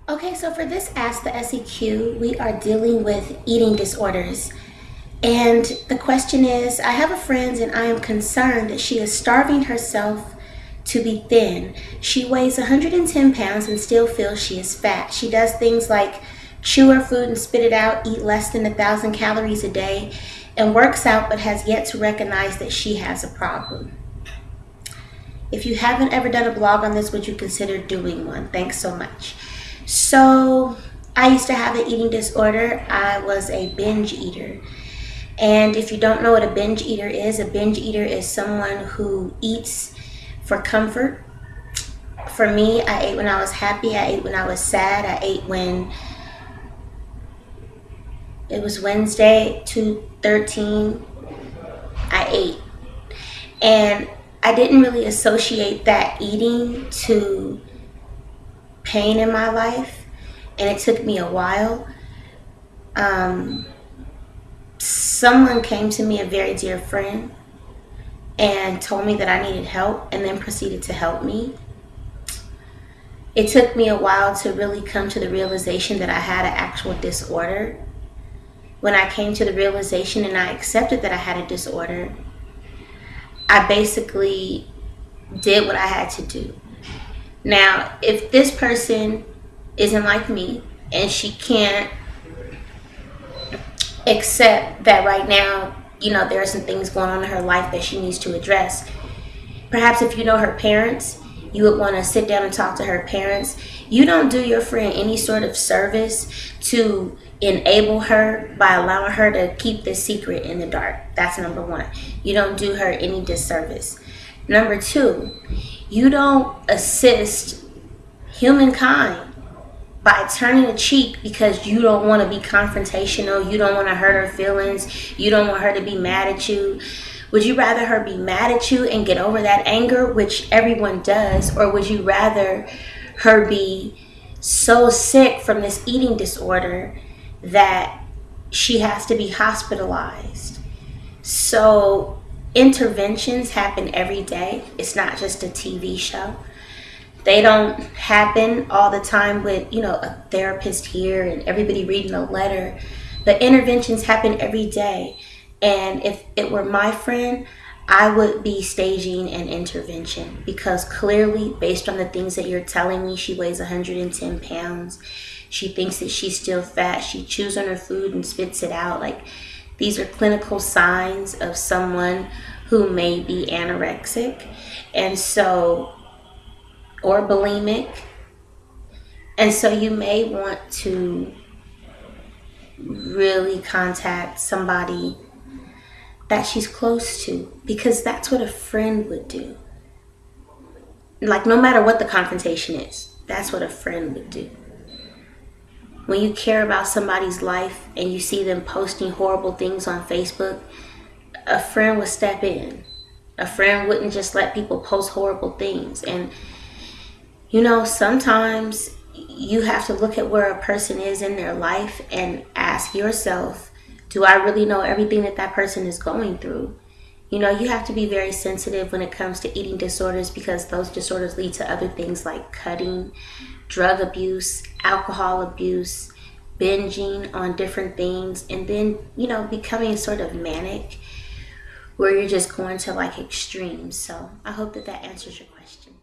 Okay, so for this Ask the SEQ, we are dealing with eating disorders. And the question is, I have a friend and I am concerned that she is starving herself to be thin. She weighs 110 pounds and still feels she is fat. She does things like chew her food and spit it out, eat less than 1,000 calories a day, and works out but has yet to recognize that she has a problem. If you haven't ever done a blog on this, would you consider doing one? Thanks so much. So, I used to have an eating disorder. I was a binge eater. And if you don't know what a binge eater is someone who eats for comfort. For me, I ate when I was happy, I ate when I was sad, I ate when it was Wednesday, 2:13, I ate. And I didn't really associate that eating to pain in my life, and it took me a while. Someone came to me, a very dear friend, and told me that I needed help and then proceeded to help me. It took me a while to really come to the realization that I had an actual disorder. When I came to the realization and I accepted that I had a disorder, I basically did what I had to do. Now, if this person isn't like me and she can't accept that right now, there are some things going on in her life that she needs to address. Perhaps if you know her parents, you would want to sit down and talk to her parents. You don't do your friend any sort of service to enable her by allowing her to keep this secret in the dark. That's number one. You don't do her any disservice. Number two, you don't assist humankind by turning a cheek because you don't want to be confrontational, you don't want to hurt her feelings, you don't want her to be mad at you. Would you rather her be mad at you and get over that anger, which everyone does, or would you rather her be so sick from this eating disorder that she has to be hospitalized? So interventions happen every day. It's not just a TV show. They don't happen all the time with, a therapist here and everybody reading a letter. But interventions happen every day. And if it were my friend, I would be staging an intervention because clearly, based on the things that you're telling me, she weighs 110 pounds. She thinks that she's still fat. She chews on her food and spits it out. Like, these are clinical signs of someone who may be anorexic. And so, or bulimic. And so you may want to really contact somebody that she's close to, because that's what a friend would do. Like, no matter what the confrontation is, that's what a friend would do. When you care about somebody's life and you see them posting horrible things on Facebook, a friend would step in. A friend wouldn't just let people post horrible things. And sometimes you have to look at where a person is in their life and ask yourself, do I really know everything that that person is going through? You have to be very sensitive when it comes to eating disorders, because those disorders lead to other things like cutting, drug abuse, alcohol abuse, binging on different things, and then, becoming sort of manic, where you're just going to like extremes. So I hope that that answers your question.